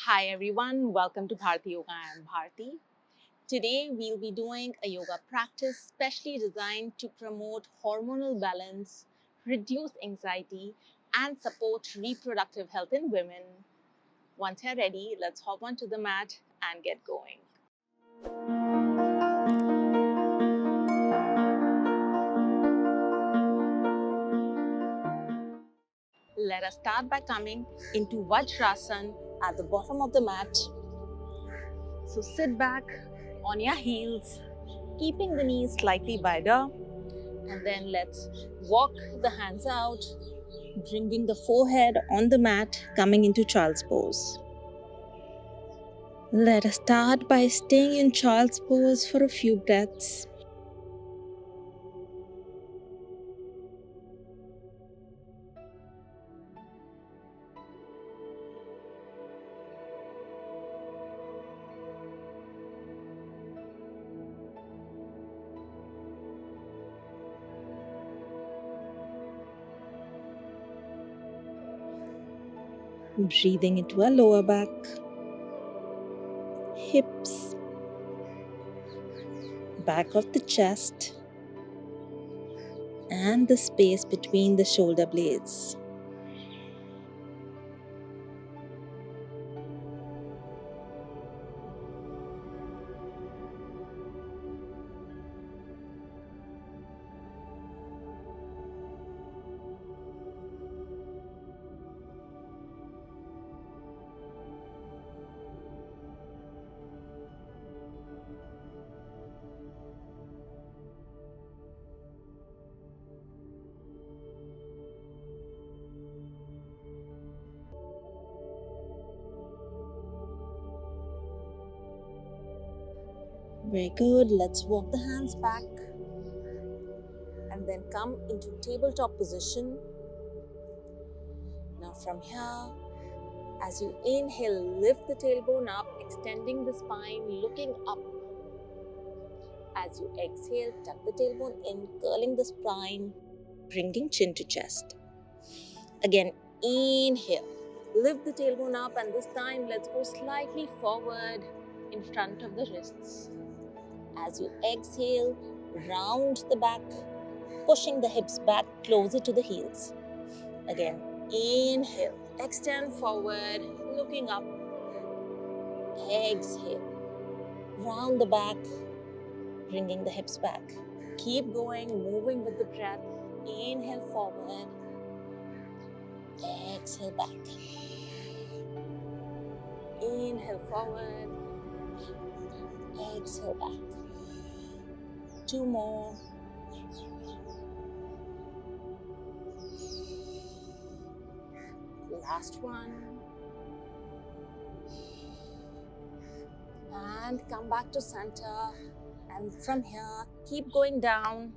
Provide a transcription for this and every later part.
Hi everyone, welcome to Bharti Yoga. I am Bharti. Today we'll be doing a yoga practice specially designed to promote hormonal balance, reduce anxiety, and support reproductive health in women. Once you're ready, let's hop onto the mat and get going. Let us start by coming into Vajrasan at the bottom of the mat. So sit back on your heels, keeping the knees slightly wider, and then let's walk the hands out, bringing the forehead on the mat, coming into child's pose. Let us start by staying in child's pose for a few breaths. Breathing into our lower back, hips, back of the chest, and the space between the shoulder blades. Very good. Let's walk the hands back and then come into tabletop position. Now from here, as you inhale, lift the tailbone up, extending the spine, looking up. As you exhale, tuck the tailbone in, curling the spine, bringing chin to chest. Again, inhale, lift the tailbone up, and this time let's go slightly forward in front of the wrists. As you exhale, round the back, pushing the hips back closer to the heels. Again, inhale, extend forward, looking up. Exhale, round the back, bringing the hips back. Keep going, moving with the breath. Inhale forward, exhale back. Inhale forward, exhale back. Two more. Last one. And come back to center. And from here, keep going down,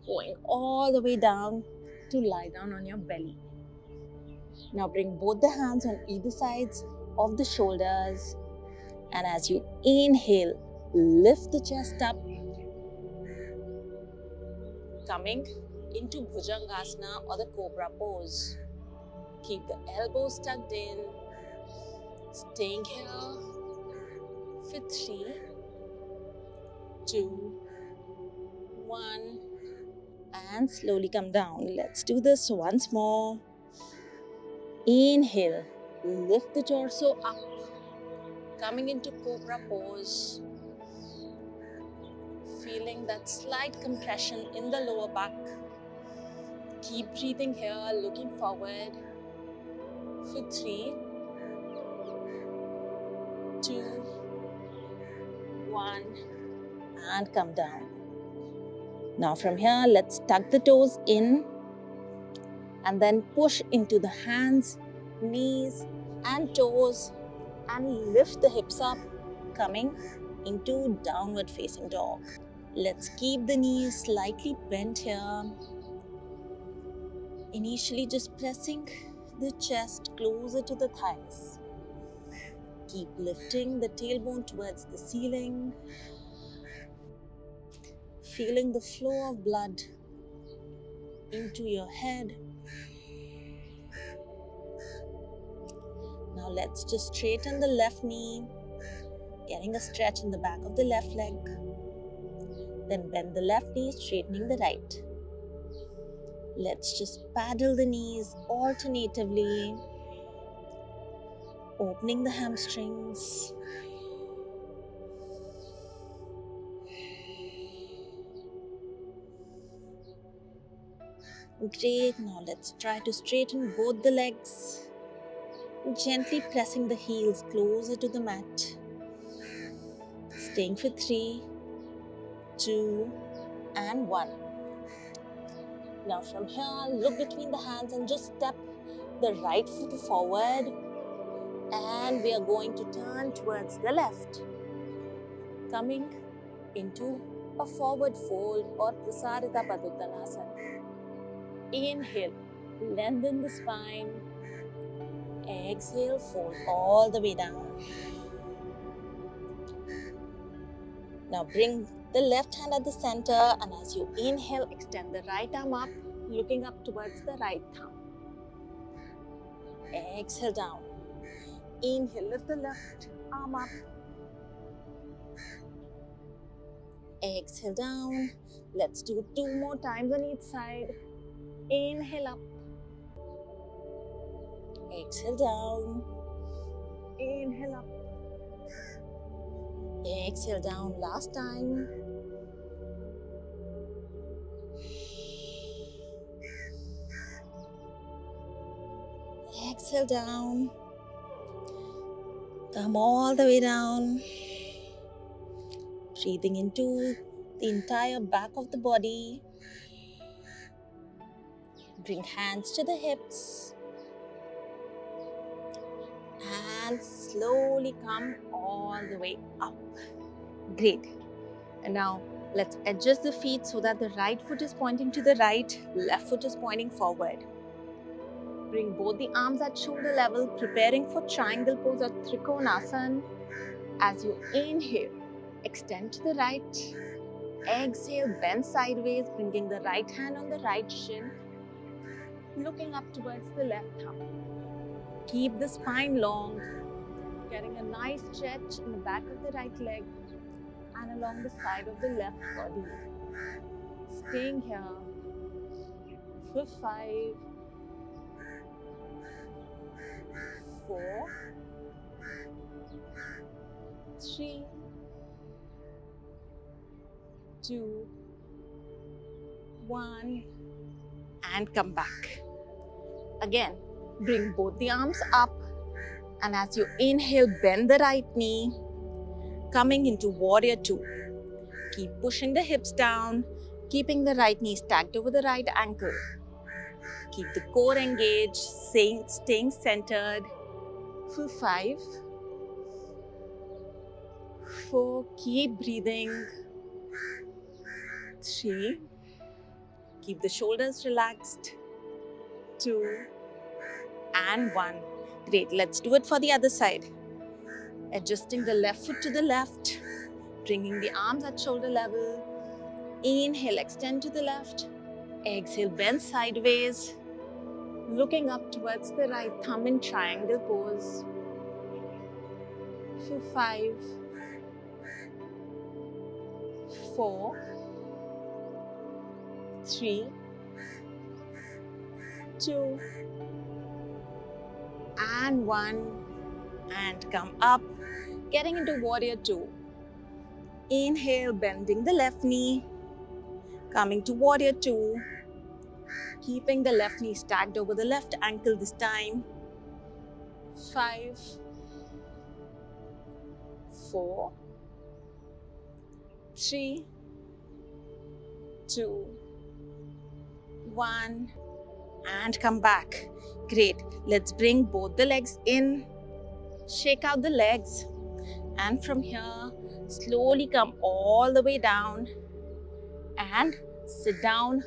going all the way down to lie down on your belly. Now bring both the hands on either sides of the shoulders. And as you inhale, lift the chest up, coming into Bhujangasana or the Cobra pose. Keep the elbows tucked in, staying here for 3, 2, 1, and slowly come down. Let's do this once more. Inhale, lift the torso up, coming into Cobra pose. Feeling that slight compression in the lower back. Keep breathing here, looking forward for 3, 2, 1, and come down. Now from here, let's tuck the toes in and then push into the hands, knees and toes and lift the hips up, coming into downward facing dog. Let's keep the knees slightly bent here. Initially just pressing the chest closer to the thighs. Keep lifting the tailbone towards the ceiling. Feeling the flow of blood into your head. Now Now let's just straighten the left knee, getting a stretch in the back of the left leg. Then bend the left knee, straightening the right. Let's just paddle the knees alternatively, opening the hamstrings. Great. Now let's try to straighten both the legs, gently pressing the heels closer to the mat. Staying for 3, 2, and 1. Now from here, look between the hands and just step the right foot forward. And we are going to turn towards the left, coming into a forward fold or Prasarita Paduttanasana. Inhale, lengthen the spine. Exhale, fold all the way down. Now bring the left hand at the center, and as you inhale, extend the right arm up, looking up towards the right thumb. Exhale down. Inhale, lift the left arm up. Exhale down. Let's do 2 more times on each side. Inhale up. Exhale down. Inhale up. Exhale down. Last time. Exhale down. Come all the way down. Breathing into the entire back of the body. Bring hands to the hips. And slowly come all the way up. Great. And now let's adjust the feet so that the right foot is pointing to the right, left foot is pointing forward. Bring both the arms at shoulder level, preparing for triangle pose or Trikonasana. As you inhale, extend to the right. Exhale, bend sideways, bringing the right hand on the right shin, looking up towards the left thumb. Keep the spine long, getting a nice stretch in the back of the right leg and along the side of the left body. Staying here for 5, 4, 3, 2, 1, and come back. Again, bring both the arms up, and as you inhale, bend the right knee, coming into warrior 2. Keep pushing the hips down, keeping the right knee stacked over the right ankle. Keep the core engaged, staying centered for 5, 4, keep breathing, 3, keep the shoulders relaxed, 2, and 1. Great, let's do it for the other side. Adjusting the left foot to the left, bringing the arms at shoulder level. Inhale, extend to the left. Exhale, bend sideways, looking up towards the right thumb in triangle pose. For 5, 4, 3, 2, and 1. And come up, getting into warrior 2. Inhale, bending the left knee, coming to warrior 2, keeping the left knee stacked over the left ankle this time. 5, 4, 3, 2, 1, and come back. Great. Let's bring both the legs in, shake out the legs, and from here, slowly come all the way down and sit down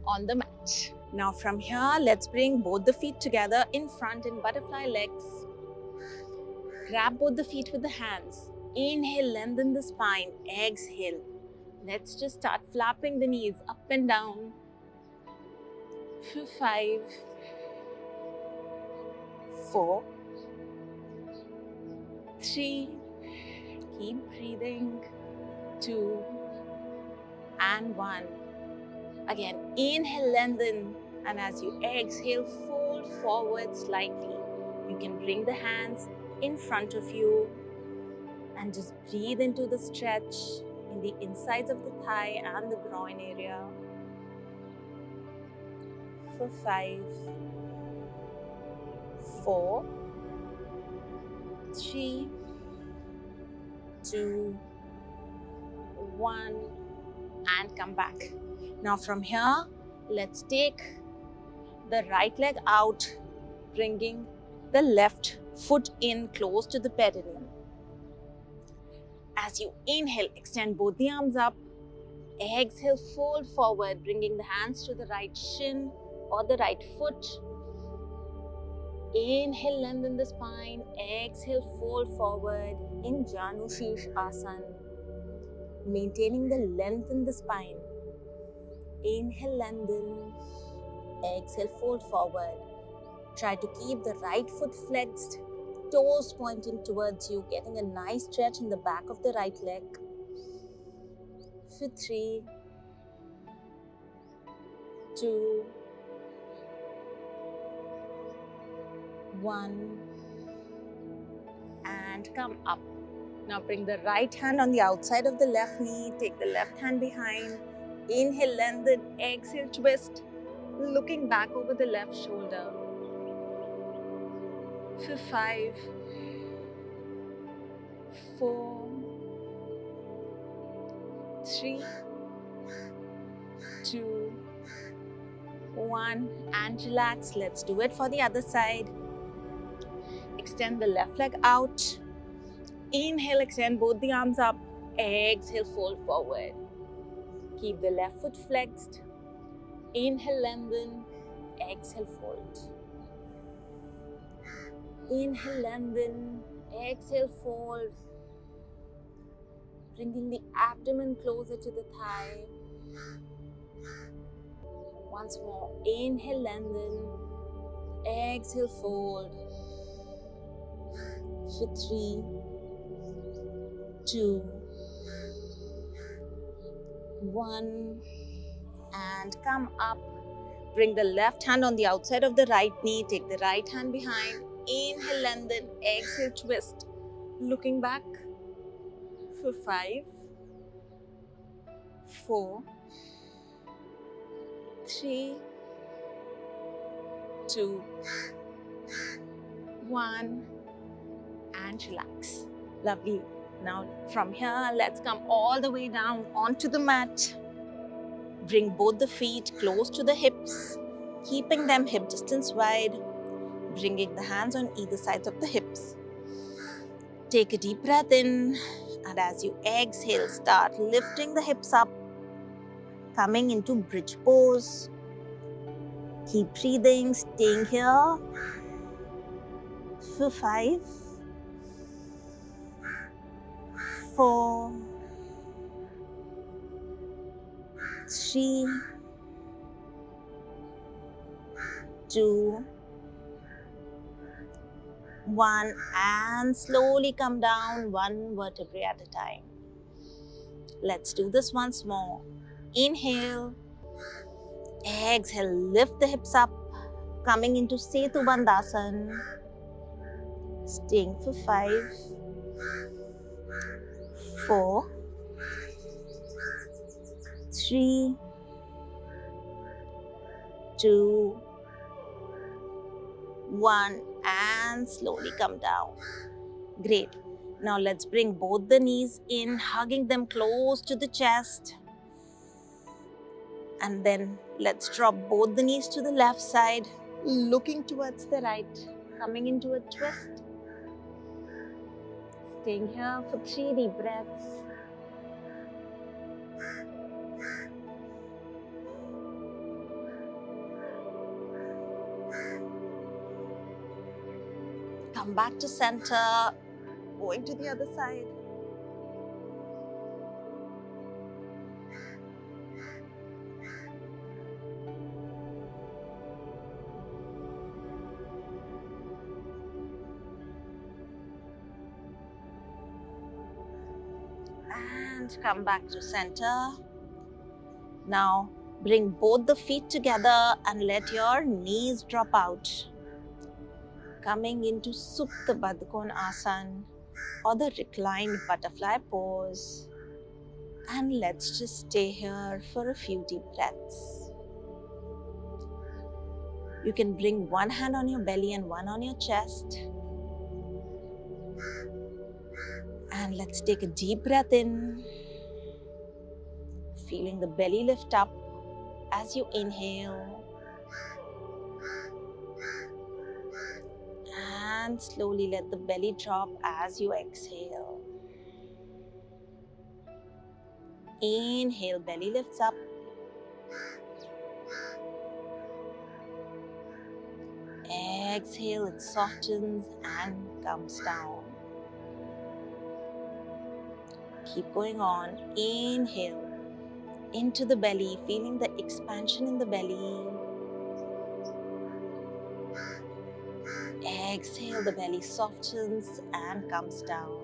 on the mat. Now from here, let's bring both the feet together in front in butterfly legs. Grab both the feet with the hands. Inhale, lengthen the spine. Exhale. Let's just start flapping the knees up and down. For 5, 4, 3. Keep breathing. 2 and 1. Again, inhale, lengthen, and as you exhale, fold forward slightly. You can bring the hands in front of you and just breathe into the stretch in the insides of the thigh and the groin area. For 5, 4, 3, 2, 1, and come back. Now from here, let's take the right leg out, bringing the left foot in close to the perineum. As you inhale, extend both the arms up. Exhale, fold forward, bringing the hands to the right shin or the right foot. Inhale, lengthen the spine. Exhale, fold forward in Janu Sheesh Asana. Maintaining the length in the spine. Inhale, lengthen. Exhale, fold forward. Try to keep the right foot flexed, toes pointing towards you, getting a nice stretch in the back of the right leg. For 3, 2, 1, and come up. Now bring the right hand on the outside of the left knee, take the left hand behind. Inhale, lengthen, exhale, twist, looking back over the left shoulder. For 5, 4, 3, 2, 1, and relax. Let's do it for the other side. Extend the left leg out. Inhale, extend both the arms up. Exhale, fold forward. Keep the left foot flexed. Inhale, lengthen. Exhale, fold. Inhale, lengthen. Exhale, fold. Bringing the abdomen closer to the thigh. Once more. Inhale, lengthen. Exhale, fold. For 3, 2, 1, and come up. Bring the left hand on the outside of the right knee. Take the right hand behind. Inhale, lengthen. Exhale, twist. Looking back. For 5, 4, 3, 2, 1, and relax. Lovely. Now from here, let's come all the way down onto the mat. Bring both the feet close to the hips, keeping them hip distance wide. Bringing the hands on either sides of the hips. Take a deep breath in, and as you exhale, start lifting the hips up, coming into bridge pose. Keep breathing, staying here for 5, 4, 3, 2, 1, and slowly come down one vertebrae at a time. Let's do this once more. Inhale, exhale, lift the hips up, coming into Setu Bandhasan. Staying for 5, 4, 3, 2, 1, and slowly come down. Great. Now let's bring both the knees in, hugging them close to the chest. And then let's drop both the knees to the left side, looking towards the right, coming into a twist. Staying here for 3 deep breaths. Come back to center, going to the other side. and come back to center. Now bring both the feet together and let your knees drop out. Coming into Supta Baddha Konasana or the reclined butterfly pose. And let's just stay here for a few deep breaths. You can bring one hand on your belly and one on your chest. And let's take a deep breath in. Feeling the belly lift up as you inhale. And slowly let the belly drop as you exhale. Inhale, belly lifts up. Exhale, it softens and comes down. Keep going on. Inhale into the belly, feeling the expansion in the belly. Exhale, the belly softens and comes down.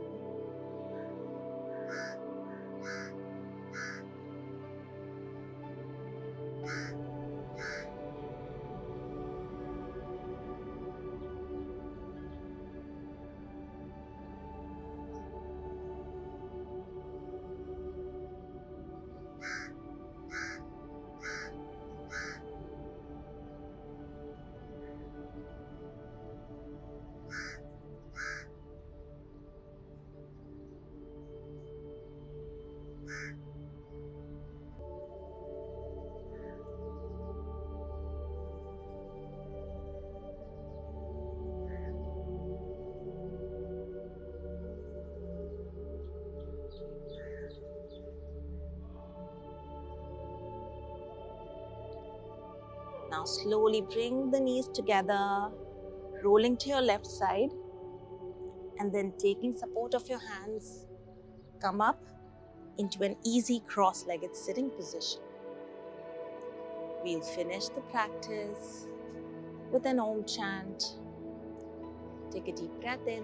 Now slowly bring the knees together, rolling to your left side, and then taking support of your hands, come up into an easy cross-legged sitting position. We'll finish the practice with an Om chant. Take a deep breath in.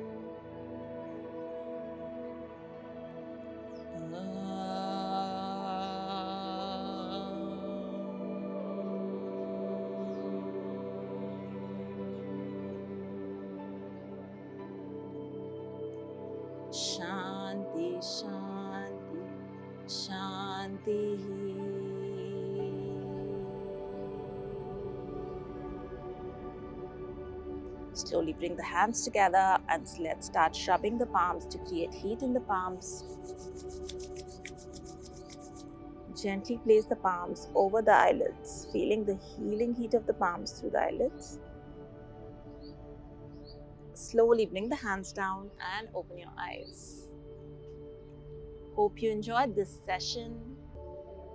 Shanti, Shanti, Shanti. Slowly bring the hands together and let's start rubbing the palms to create heat in the palms. Gently place the palms over the eyelids, feeling the healing heat of the palms through the eyelids. Slowly bring the hands down and open your eyes. Hope you enjoyed this session.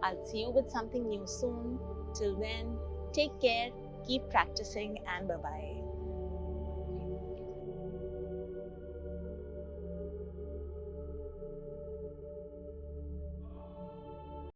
I'll see you with something new soon. Till then, take care, keep practicing, and bye-bye.